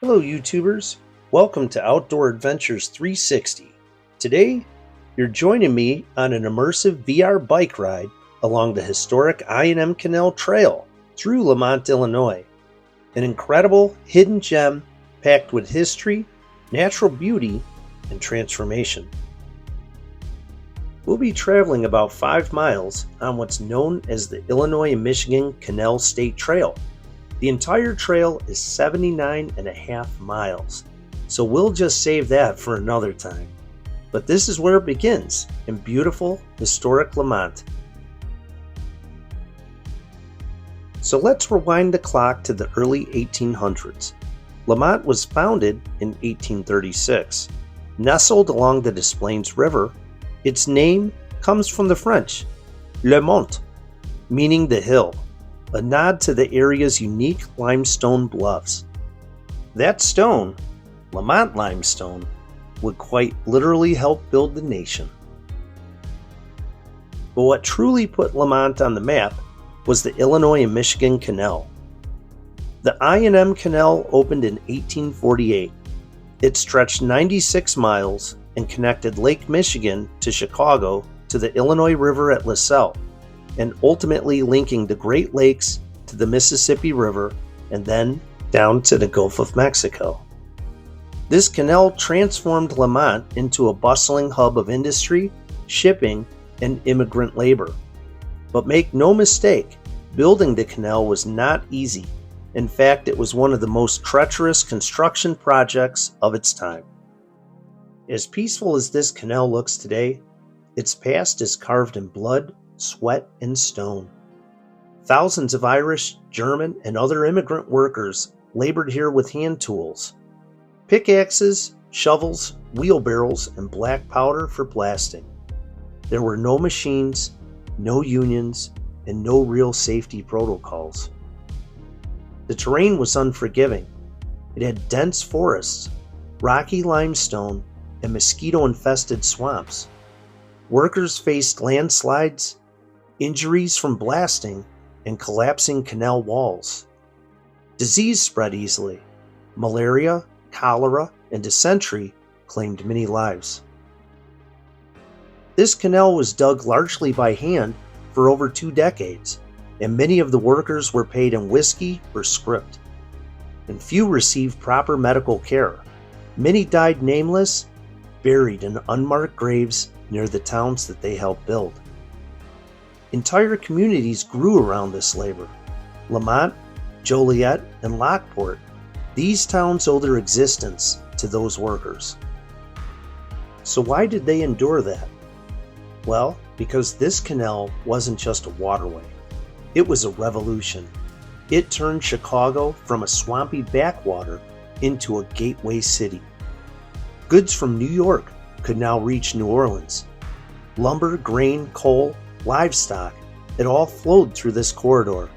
Hello, YouTubers. Welcome to Outdoor Adventures 360. Today, you're joining me on an immersive VR bike ride along the historic I&M Canal Trail through Lemont, Illinois. An incredible hidden gem packed with history, natural beauty, and transformation. We'll be traveling about 5 miles on what's known as the Illinois Michigan Canal State Trail. The entire trail is 79.5 miles, so we'll just save that for another time. But this is where it begins, in beautiful, historic Lemont. So let's rewind the clock to the early 1800s. Lemont was founded in 1836. Nestled along the Des Plaines River, its name comes from the French, Lemont, meaning the hill, a nod to the area's unique limestone bluffs. That stone, Lemont limestone, would quite literally help build the nation. But what truly put Lemont on the map was the Illinois and Michigan Canal. The I&M Canal opened in 1848. It stretched 96 miles and connected Lake Michigan to Chicago to the Illinois River at LaSalle, and ultimately linking the Great Lakes to the Mississippi River and then down to the Gulf of Mexico. This canal transformed Lemont into a bustling hub of industry, shipping, and immigrant labor. But make no mistake, building the canal was not easy. In fact, it was one of the most treacherous construction projects of its time. As peaceful as this canal looks today, its past is carved in blood, sweat, and stone. Thousands of Irish, German, and other immigrant workers labored here with hand tools, pickaxes, shovels, wheelbarrows, and black powder for blasting. There were no machines, no unions, and no real safety protocols. The terrain was unforgiving. It had dense forests, rocky limestone, and mosquito-infested swamps. Workers faced landslides, injuries from blasting, and collapsing canal walls. Disease spread easily. Malaria, cholera, and dysentery claimed many lives. This canal was dug largely by hand for over 2 decades, and many of the workers were paid in whiskey or script. And few received proper medical care. Many died nameless, buried in unmarked graves near the towns that they helped build. Entire communities grew around this labor. Lemont, Joliet, and Lockport, these towns owe their existence to those workers. So why did they endure that? Well, because this canal wasn't just a waterway. It was a revolution. It turned Chicago from a swampy backwater into a gateway city. Goods from New York could now reach New Orleans. Lumber, grain, coal, livestock, it all flowed through this corridor.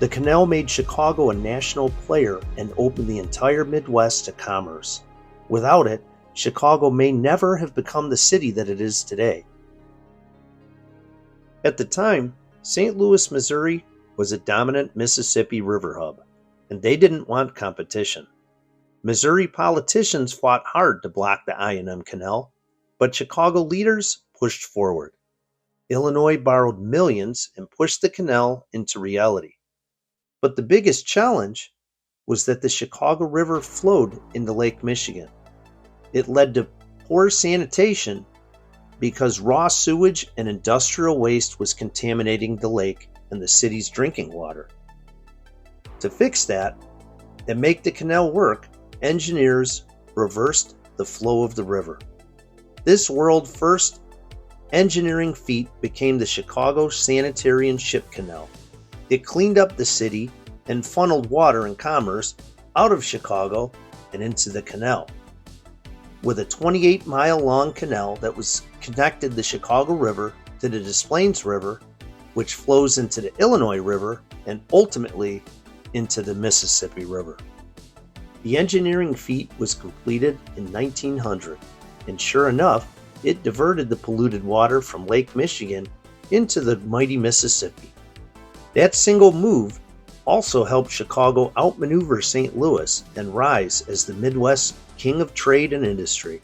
The canal made Chicago a national player and opened the entire Midwest to commerce. Without it, Chicago may never have become the city that it is today. At the time, St. Louis, Missouri was a dominant Mississippi River hub, and they didn't want competition. Missouri politicians fought hard to block the I&M Canal, but Chicago leaders pushed forward. Illinois borrowed millions and pushed the canal into reality. But the biggest challenge was that the Chicago River flowed into Lake Michigan. It led to poor sanitation because raw sewage and industrial waste was contaminating the lake and the city's drinking water. To fix that and make the canal work, engineers reversed the flow of the river. This world-first engineering feat became the Chicago Sanitary and Ship Canal. It cleaned up the city and funneled water and commerce out of Chicago and into the canal. With a 28-mile-long canal that was connected the Chicago River to the Des Plaines River, which flows into the Illinois River and ultimately into the Mississippi River. The engineering feat was completed in 1900, and sure enough, it diverted the polluted water from Lake Michigan into the mighty Mississippi. That single move also helped Chicago outmaneuver St. Louis and rise as the Midwest's king of trade and industry.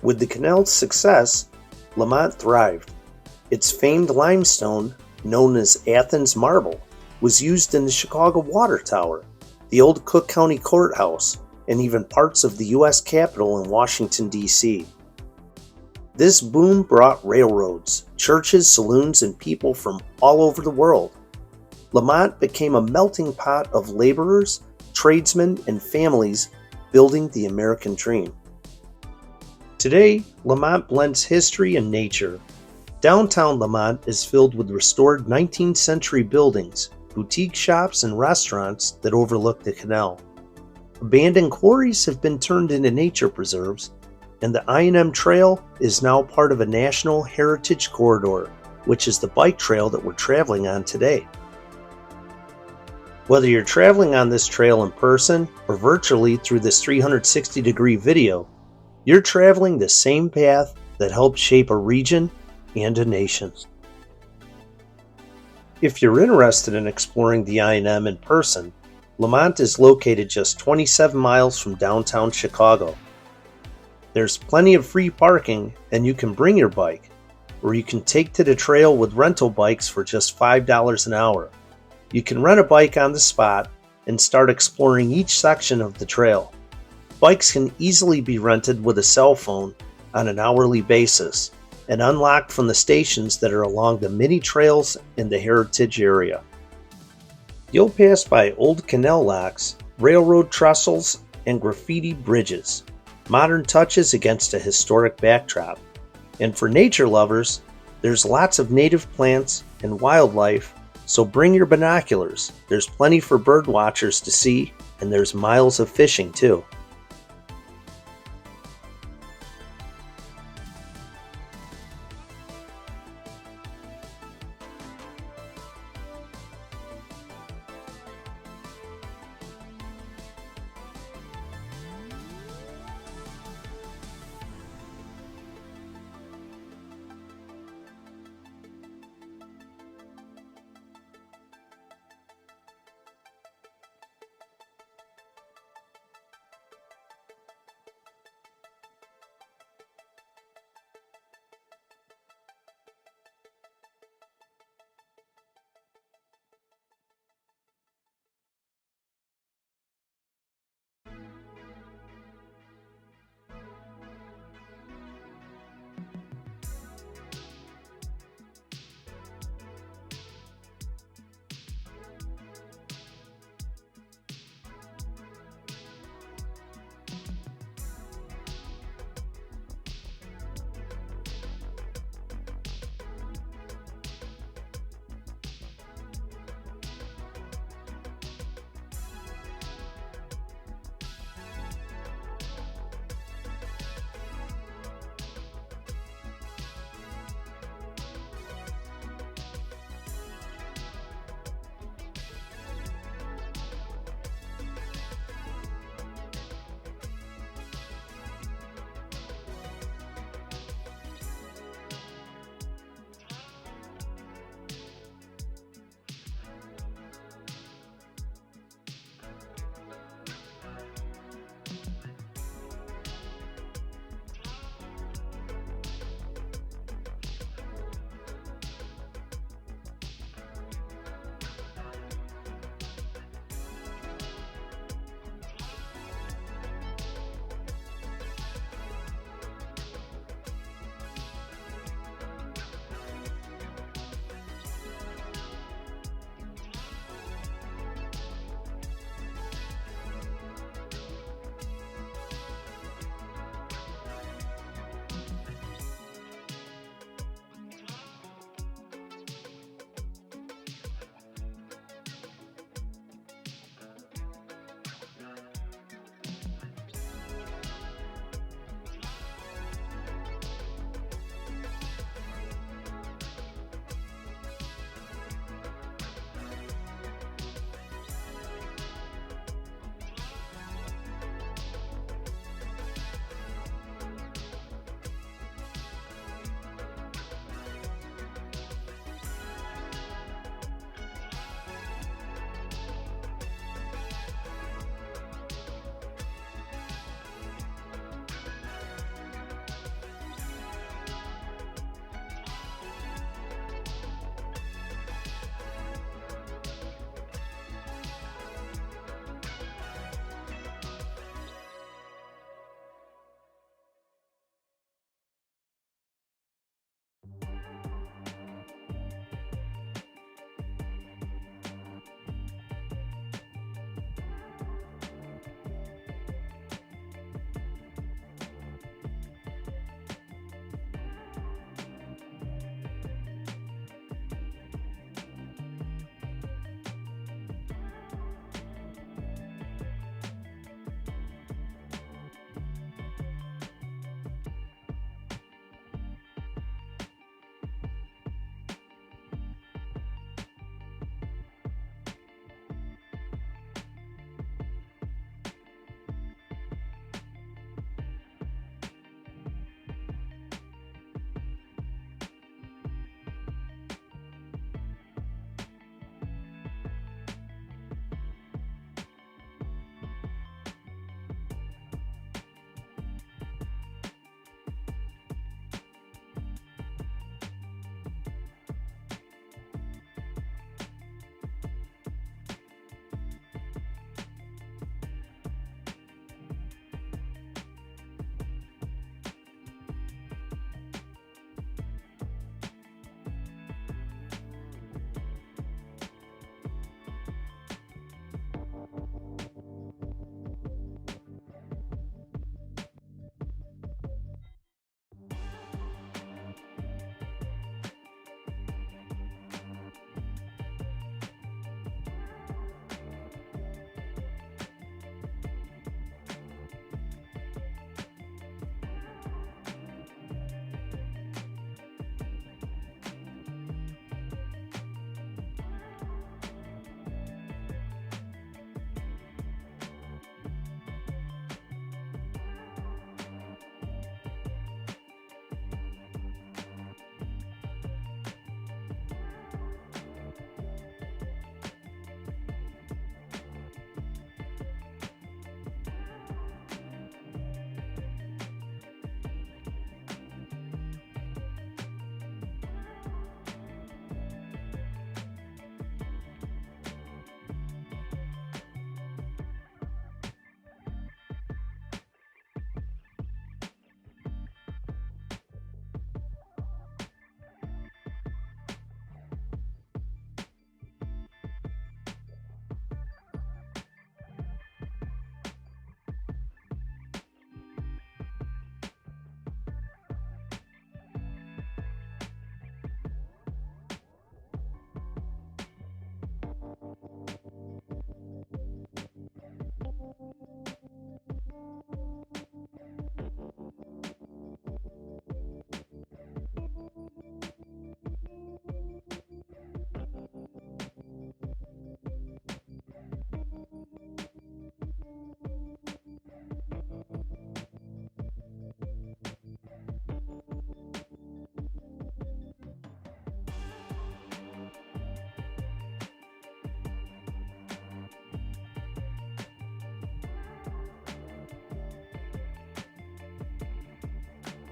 With the canal's success, Lemont thrived. Its famed limestone, known as Athens marble, was used in the Chicago Water Tower, the old Cook County Courthouse, and even parts of the U.S. Capitol in Washington, D.C. This boom brought railroads, churches, saloons, and people from all over the world. Lemont became a melting pot of laborers, tradesmen, and families building the American dream. Today, Lemont blends history and nature. Downtown Lemont is filled with restored 19th century buildings, boutique shops, and restaurants that overlook the canal. Abandoned quarries have been turned into nature preserves, and the I&M Trail is now part of a National Heritage Corridor, which is the bike trail that we're traveling on today. Whether you're traveling on this trail in person or virtually through this 360-degree video, you're traveling the same path that helped shape a region and a nation. If you're interested in exploring the I&M in person, Lemont is located just 27 miles from downtown Chicago. There's plenty of free parking, and you can bring your bike, or you can take to the trail with rental bikes for just $5 an hour. You can rent a bike on the spot and start exploring each section of the trail. Bikes can easily be rented with a cell phone on an hourly basis and unlocked from the stations that are along the many trails in the heritage area. You'll pass by old canal locks, railroad trestles, and graffiti bridges, modern touches against a historic backdrop. And for nature lovers, there's lots of native plants and wildlife, so bring your binoculars. There's plenty for bird watchers to see, and there's miles of fishing too.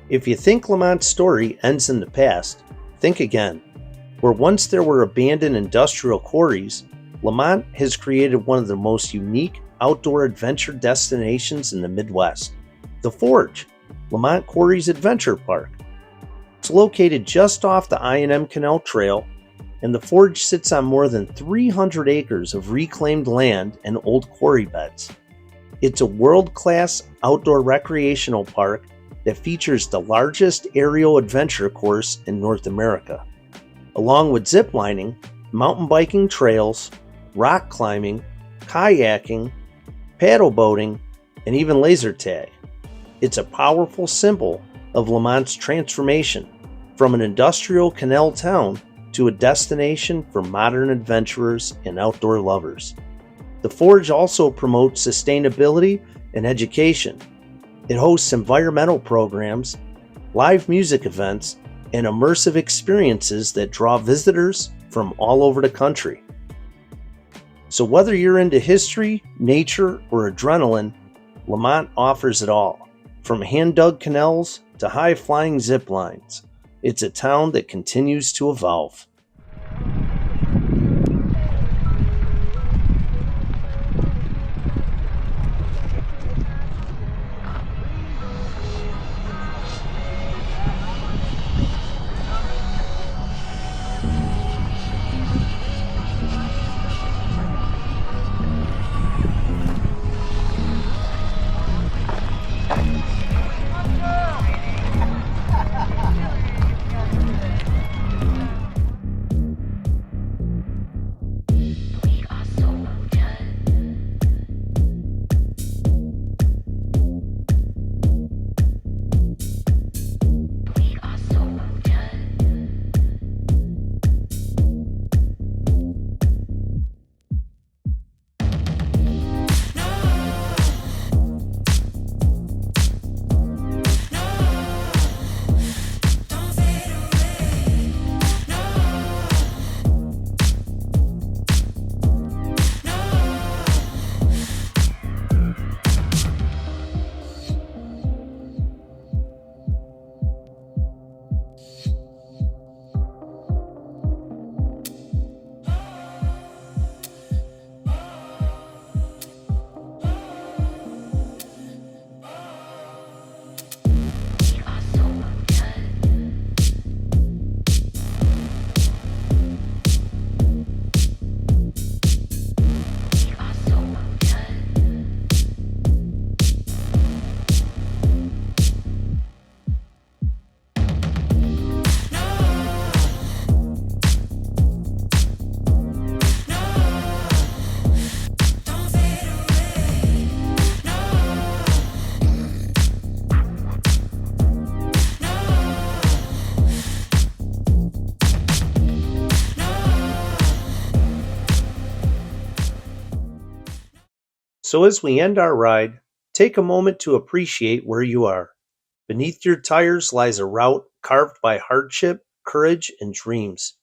If you think Lemont's story ends in the past, think again. Where once there were abandoned industrial quarries, Lemont has created one of the most unique outdoor adventure destinations in the Midwest. The Forge, Lemont Quarries Adventure Park. It's located just off the I&M Canal Trail, and the Forge sits on more than 300 acres of reclaimed land and old quarry beds. It's a world-class outdoor recreational park that features the largest aerial adventure course in North America, along with zip lining, mountain biking trails, rock climbing, kayaking, paddle boating, and even laser tag. It's a powerful symbol of Lemont's transformation from an industrial canal town to a destination for modern adventurers and outdoor lovers. The Forge also promotes sustainability and education. It hosts environmental programs, live music events, and immersive experiences that draw visitors from all over the country. So whether you're into history, nature, or adrenaline, Lemont offers it all. From hand-dug canals to high-flying zip lines, it's a town that continues to evolve. So as we end our ride, take a moment to appreciate where you are. Beneath your tires lies a route carved by hardship, courage, and dreams.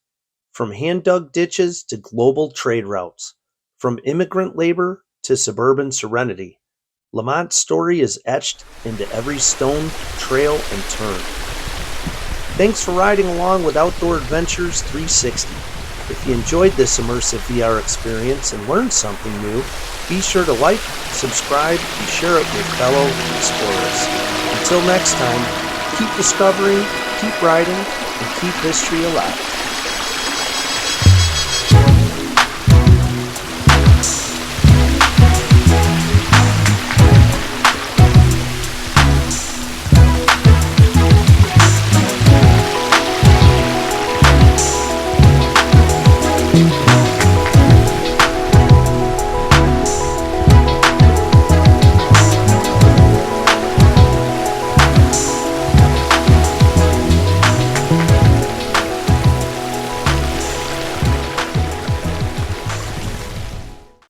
From hand-dug ditches to global trade routes, from immigrant labor to suburban serenity, Lemont's story is etched into every stone, trail, and turn. Thanks for riding along with Outdoor Adventures 360. If you enjoyed this immersive VR experience and learned something new, be sure to like, subscribe, and share it with fellow explorers. Until next time, keep discovering, keep riding, and keep history alive.